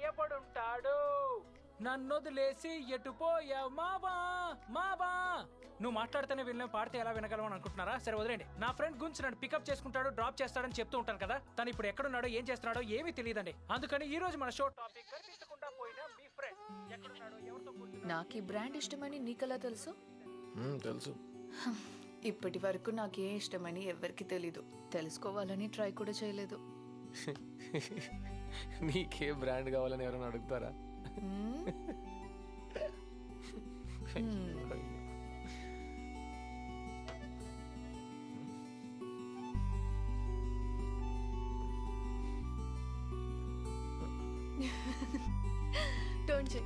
భయపడుంటాడు. నన్నొదిలేసి ఎటుపోయావు మావా మావా. నువ్వు మాట్లాడితేనే వినలేం, పాడితే ఎలా వినగలమని అనుకుంటున్నారా? సరే వదిలేండి. నా ఫ్రెండ్ గురించి నన్ను పికప్ చేసుకుంటాడు, డ్రాప్ చేస్తాడని చెప్తూ ఉంటాను కదా. తను ఇప్పుడు ఎక్కడున్నాడో ఏం చేస్తున్నాడో ఏమీ తెలియదండి. అందుకని ఈ రోజు మన షో టాపిక్ కనిపించకుండా పోయిన మీ ఫ్రెండ్ ఎక్కడున్నాడో ఎవరితో. నాకు ఈ బ్రాండ్ ఇష్టమని నీకెలా తెలుసు? తెలుసు. ఇప్పటి వరకు నాకే ఇష్టమని ఎవరికి తెలీదు. తెలుసుకోవాలని ట్రై కూడా చేయలేదు. నీకే బ్రాండ్ కావాలని ఎవరైనా అడుగుతారా? టర్న్ చేయి.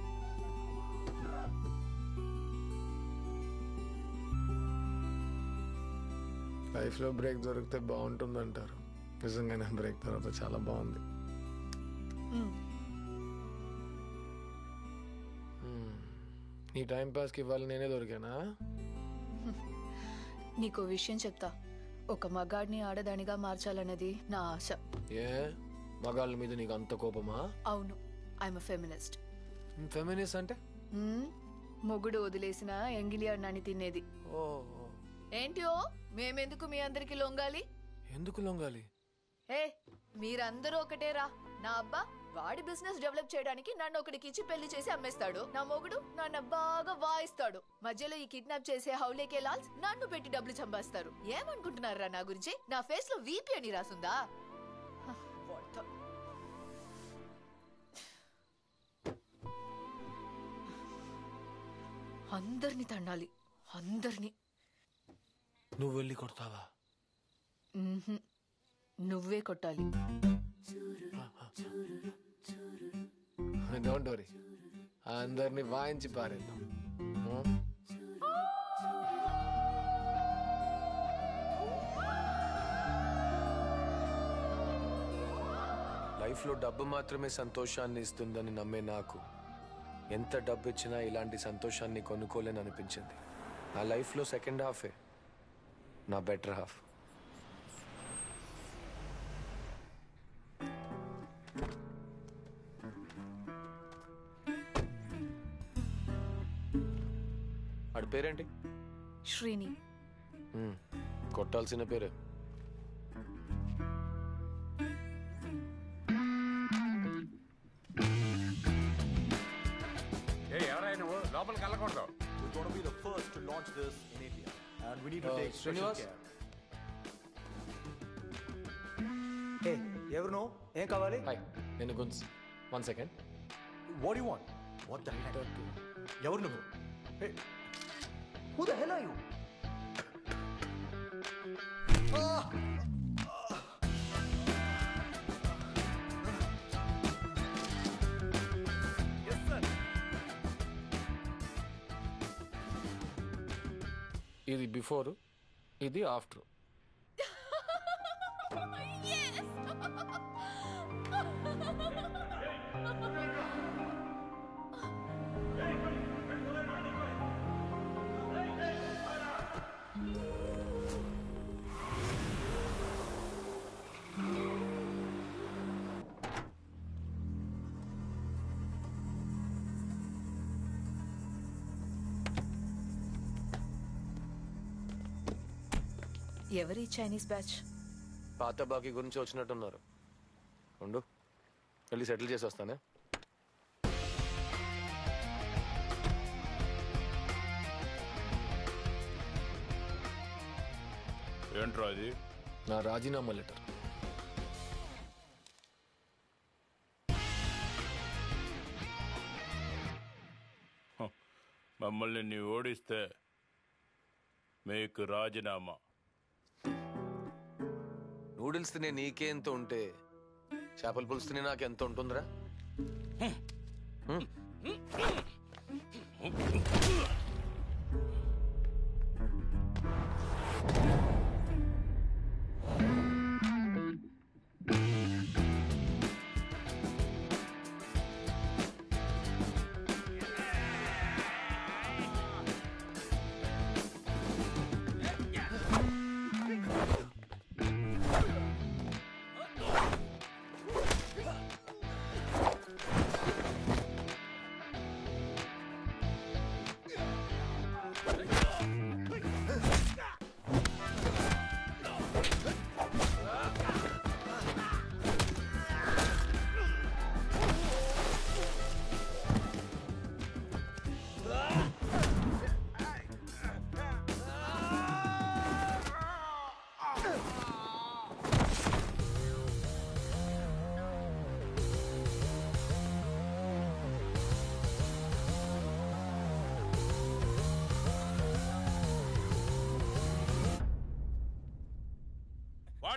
లైఫ్లో బ్రేక్ దొరికితే బాగుంటుంది అంటారు. నిజంగానే బ్రేక్ తర్వాత చాలా బాగుంది. నీ టైం పాస్కి ఇవ్వాలి నేనే దొరికానా? నీకో విషయం చెప్తా. ఒక మగాడిని ఆడదానిగా మార్చాలన్నది నా ఆశ. ఏ మగాళ్ళ మీద నీకు అంత కోపమా? అవును, ఐఎమ్ ఫెమినిస్ట్. ఫెమినిస్ట్ అంటే మొగుడు వదిలేసిన ఎంగిలి అన్నాన్ని తినేది. ఏంటో మేమెందుకు మీ అందరికి లొంగాలి? ఎందుకు లొంగాలి? ఏ మీరందరూ ఒకటేరా. నా అబ్బా వాడి బిజినెస్ డెవలప్ చేయడానికి నన్ను ఒకడికి ఇచ్చి పెళ్లి చేసి అమ్మేస్తాడు. నా మొగుడు నన్ను బాగా వాయిస్తాడు. మధ్యలో ఈ కిడ్నాప్ చేసే హౌలేకే లాల్స్ నన్ను పెట్టి డబ్బులు చంపేస్తారు. ఏమనుకుంటున్నారా నా గురించి? నా ఫేస్ లో వీపీ అని రాసుందా? అందరిని తన్నాలి, అందరినీ. నువ్వు వెళ్ళి కొడతావా? నువ్వే కొట్టాలి. డోంట్ వరీ, అందరినీ వాయించి పారేద్దాం. లైఫ్లో డబ్బు మాత్రమే సంతోషాన్ని ఇస్తుందని నమ్మే నాకు ఎంత డబ్బు ఇచ్చినా ఇలాంటి సంతోషాన్ని కొనుక్కోలేని అనిపించింది. నా లైఫ్లో సెకండ్ హాఫే నా బెటర్ హాఫ్. ఆడి పేరేంటి? శ్రీని. కొట్టాల్సిన పేరు. ఎవరైనా నువ్వు లోపలికి వెళ్ళకూడదు. We're going to be the first to launch this in India, and we need to take special care. Hey, ఎవరు ఏం కావాలి? హాయ్, నేను గున్స్. 1 second. What do you want? What the heck? ఎవరు నువ్వు? Hey, who the hell are you? Yes sir. ఇది before, ఇది after. ఎవరి Chinese batch? పాత బాకీ గురించి వచ్చినట్టున్నారు. ఉండు, వెళ్ళి సెటిల్ చేసి వస్తానే. ఏంట్రా అది? నా రాజీనామా లెటర్. మమ్మల్ని నీవు ఓడిస్తే మీకు రాజీనామా. నూడిల్స్ తినే నీకెంత ఉంటే చేపల పులుసు తినే నాకెంత ఉంటుందిరా?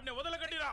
వాడిని వదలగట్టిరా.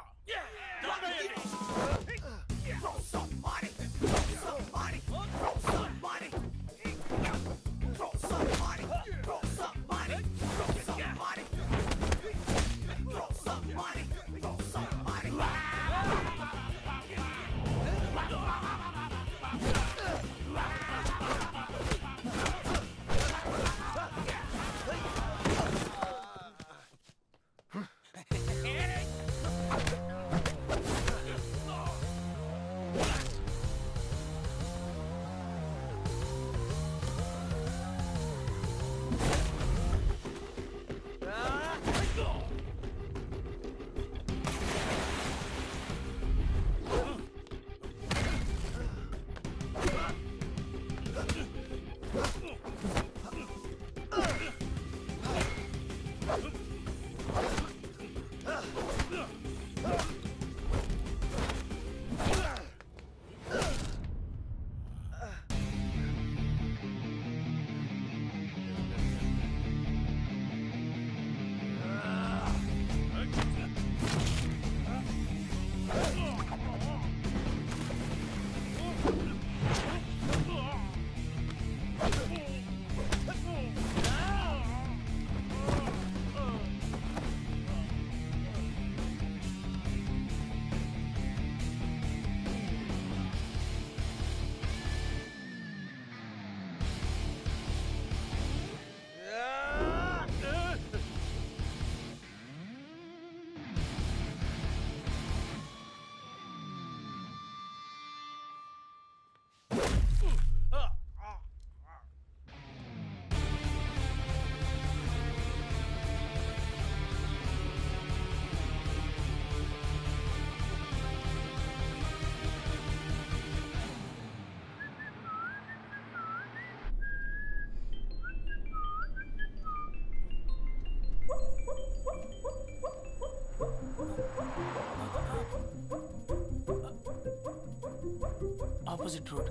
Opposite road,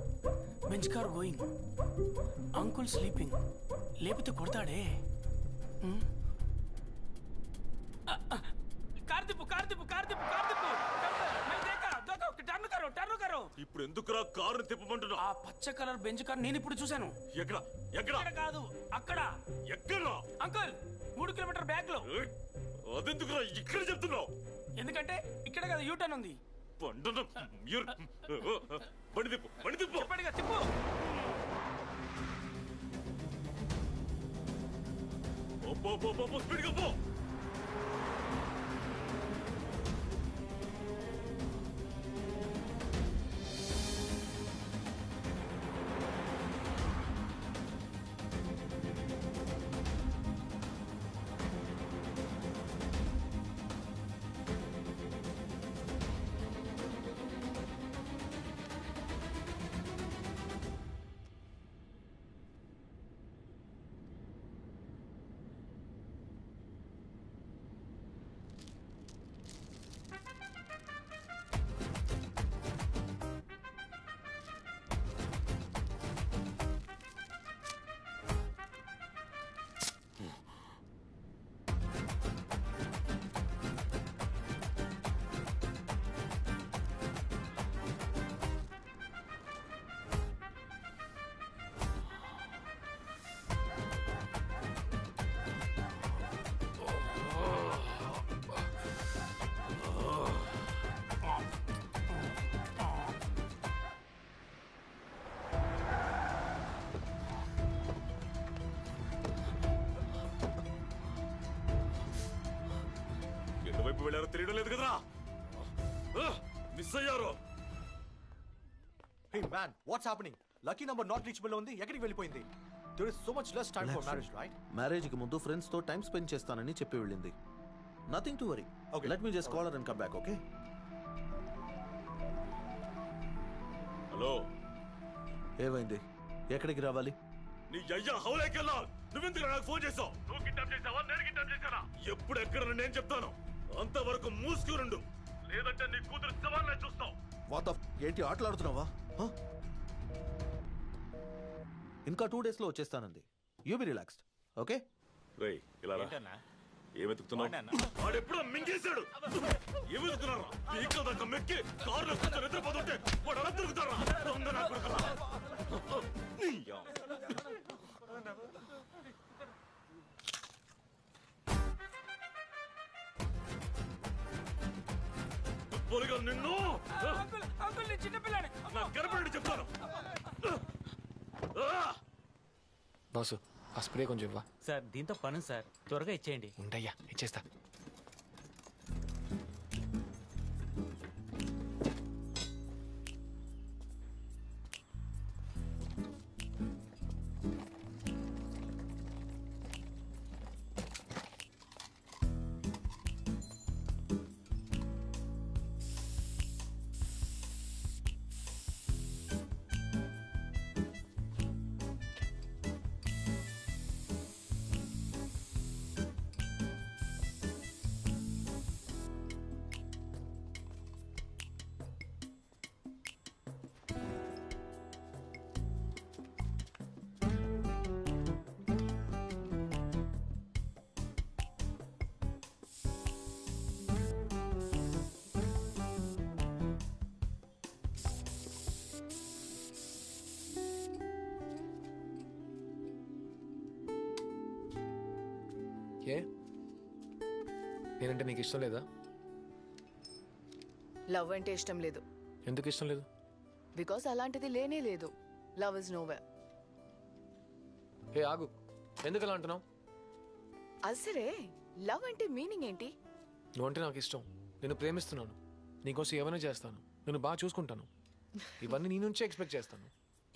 bench car going, uncle sleeping. లేకపోతే కొడతాడే. ఇప్పుడు ఎందుకురా కారు తిప్పమంటున్నా? ఆ పచ్చ కలర్ బెంచ్ కార్ నేను ఇప్పుడు చూశాను. ఎక్కడ ఎక్కడ? ఇక్కడ కాదు, అక్కడ. ఎక్కడ అంకుల్ 3 కిలోమీటర్ బ్యాక్ లో. అదెందుకురా ఇక్కడ చెప్తున్నావు? ఎందుకంటే ఇక్కడ కదా యూటర్న్ ఉంది. బండి తిప్పు, బండి తిప్పు. చెప్పండిగా తిప్పు. స్పీడ్గా పో. ఎటువైపు వెళ్ళారో తెలియడం లేదు కదరా. మిస్ అయ్యారు. Hey man, what's happening? Lucky number not reachable లో ఉంది. ఎక్కడికి వెళ్ళిపోయింది? There is so much less time for marriage, right? Marriage కి ముందు ఫ్రెండ్స్ తో టైం స్పెండ్ చేస్తానని చెప్పి వెళ్ళింది. Nothing to worry. Okay. Let me just call her and come back, okay? Hello, ఏమైంది? ఎక్కడికి రావాలి? నీ అయ్యా హౌలేకెళ్ళా. నువ్వెందుకు నాకు ఫోన్ చేసావు? నువ్వు కిడ్నాప్ చేసావా, నేను కిడ్నాప్ చేశానా? ఎప్పుడు ఎక్కడ నేను చెప్తాను. అంతవరకు మూసుకునుండు, లేదంటే నీ కూతురు సవాళ్ళని చూస్తావు. వాట్ ఆఫ్ ఏంటి ఆటలాడుతున్నావా? ఇంకా 2 days లో వచ్చేస్తానంది. You be relaxed, okay? రేయ్ ఇలా రా. ఏమెతుకుతున్నావు? వాడెప్పుడో మింగేశాడు. ఏమెతుకుతున్నారా? పీకల దాకా మెక్కి కారులో కూర్చొని నిద్రపోతుంటే వాడు అలా తిరుగుతారా? దొంగ నా కొడుకురా. పొలిగా నిన్ను చిన్నపిల్లని నా కనపడి చెప్తాను. బాసు ఆ స్ప్రే కొంచెం ఇవ్వా. సార్ దీంతో పను సార్, త్వరగా ఇచ్చేయండి. ఉండయ్యా ఇచ్చేస్తా. ఏ నేనంటే నీకు ఇష్టం లేదా? లవ్ అంటే ఇష్టం లేదు. ఎందుకు ఇష్టం లేదు? బికాస్ అలాంటిది లేనే లేదు. Love is nowhere. ఏ ఆగు, ఎందుకు అలా అంటున్నావు? అసరే లవ్ అంటే మీనింగ్ ఏంటి? నువ్వంటే నాకు ఇష్టం, నేను ప్రేమిస్తున్నాను, నీకోసం ఏమైనా చేస్తాను, నేను బాగా చూసుకుంటాను, ఇవన్నీ నీ నుంచే ఎక్స్పెక్ట్ చేస్తాను.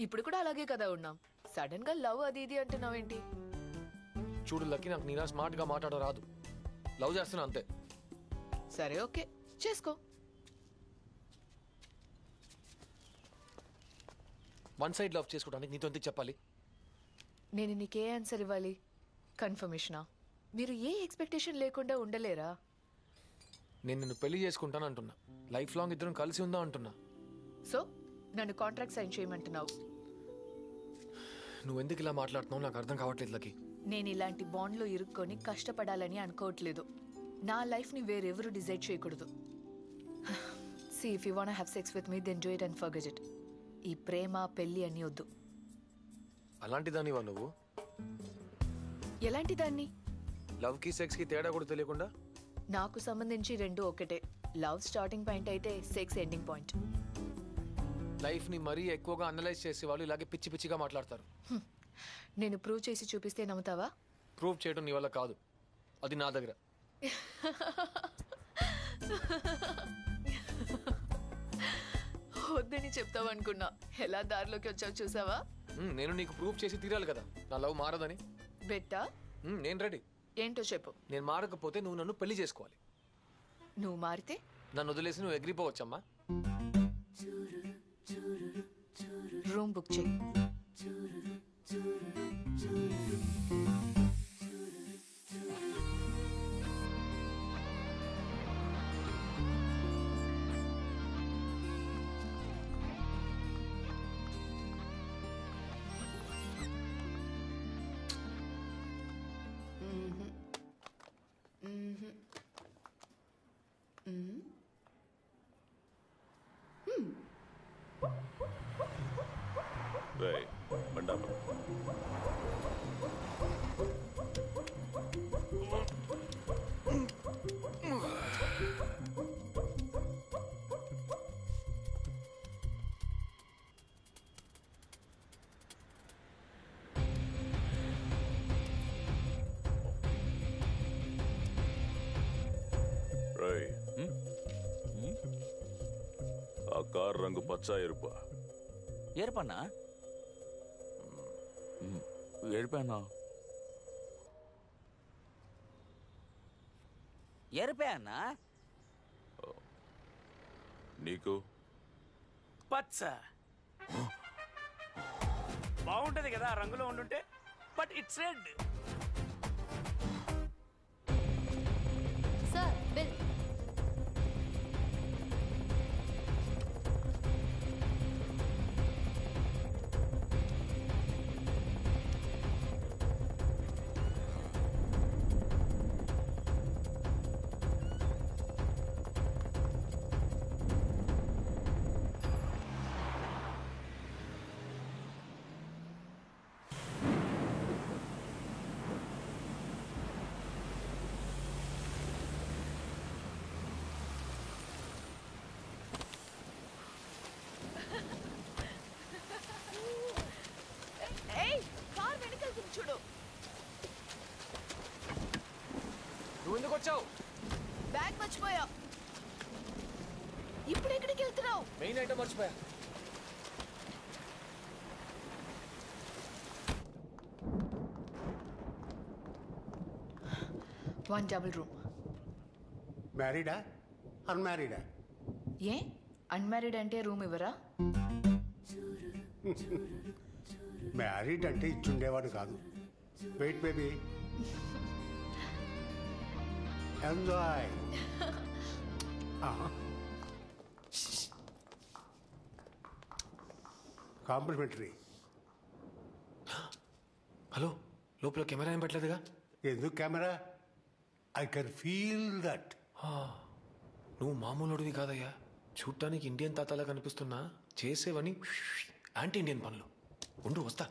ఇప్పుడు కూడా అలాగే కదా ఉన్నాం. సడన్ గా లవ్ అది ఇది అంటున్నావేంటి? చూడు లక్కీ, నాకు నీలా స్మార్ట్గా మాట్లాడ రాదు. లవ్ చేస్తున్నా అంతే. సరే ఓకే, చేసుకో. వన్ సైడ్ లవ్ చేసుకోవడానికి నీతో ఎందుకు చెప్పాలి? నేను నీకే ఆన్సర్ ఇవ్వాలి? కన్ఫర్మేషనా? మీరు ఏ ఎక్స్పెక్టేషన్ లేకుండా ఉండలేరా? నేను నిన్ను పెళ్లి చేసుకుంటాను అంటున్నా, లైఫ్ లాంగ్ ఇద్దరం కలిసి ఉందా అంటున్నా. సో నన్ను కాంట్రాక్ట్ సైన్ చేయమంటున్నావు? నువ్వు ఎందుకు ఇలా మాట్లాడుతున్నావు నాకు అర్థం కావట్లేదు లక్కీ. నేను ఇలాంటి బాండ్లో ఇరుక్కొని కష్టపడాలని అనుకోవట్లేదు. నా లైఫ్ని వేరెవరు డిసైడ్ చేయకూడదు. See if you want have sex with me then do it and forget it. ఈ ప్రేమ పెళ్లి అని వద్దు. అలాంటి దానివా నువ్వు? ఎలాంటి దాన్ని? లవ్కి సెక్స్కి తేడా కూడా తెలియకుండా? నాకు సంబంధించి రెండు ఒకటే. లవ్ స్టార్టింగ్ పాయింట్ అయితే సెక్స్ ఎండింగ్ పాయింట్. లైఫ్ని మరీ ఎక్కువగా అనలైజ్ చేసే వాళ్ళు ఇలాగే పిచ్చి పిచ్చిగా మాట్లాడతారు. నేను ప్రూవ్ చేసి చూపిస్తే నమ్ముతావా? ప్రూవ్ చేయడం నీ వల్ల కాదు, అది నా దగ్గర. వద్దని చెప్తావనుకున్నా. ఎలా దారిలోకి వచ్చావు చూసావా? నేను నీకు ప్రూవ్ చేసి తీరాలి కదా నా లవ్ మారదని. బెట్టా? నేను రెడీ. ఏంటో చెప్పు. నేను మారకపోతే నువ్వు నన్ను పెళ్లి చేసుకోవాలి. నువ్వు మారితే? నన్ను వదిలేసి నువ్వు ఎగిరిపోవచ్చమ్మా. రూమ్ బుక్ చేయి. రేయ్, బండాపు. రేయ్, ఆ కార్ రంగు పచ్చ ఎరుపా? ఏర్పన్నా ఏడిపోయానా? ఏరిపోయానా? నీకు పచ్చ బాగుంటది కదా ఆ రంగులో ఉండుంటే, but it's red. Sir bill. ఎక్కడికి వచ్చావు? బ్యాగ్ మర్చిపోయా. ఇప్పుడు ఎక్కడికి వెళ్తున్నావు? మెయిన్ ఐటమ్ మర్చిపోయా. One double room. మ్యారీడా అన్మ్యారీడా? ఏ అన్మ్యారీడ్ అంటే రూమ్ ఇవ్వరా? మ్యారీడ్ అంటే ఇచ్చుండేవాడు కాదు. Wait baby, enjoy. Complimentary. Hello, లోపల కెమెరా ఏం పెట్టలేదుగా? ఎందుకు camera? I can feel that. నువ్వు మామూలుడివి కాదయ్యా. చూడటానికి ఇండియన్ తాతలా కనిపిస్తున్నా చేసేవని యాంటీ ఇండియన్ పనులు. ఉండు వస్తా.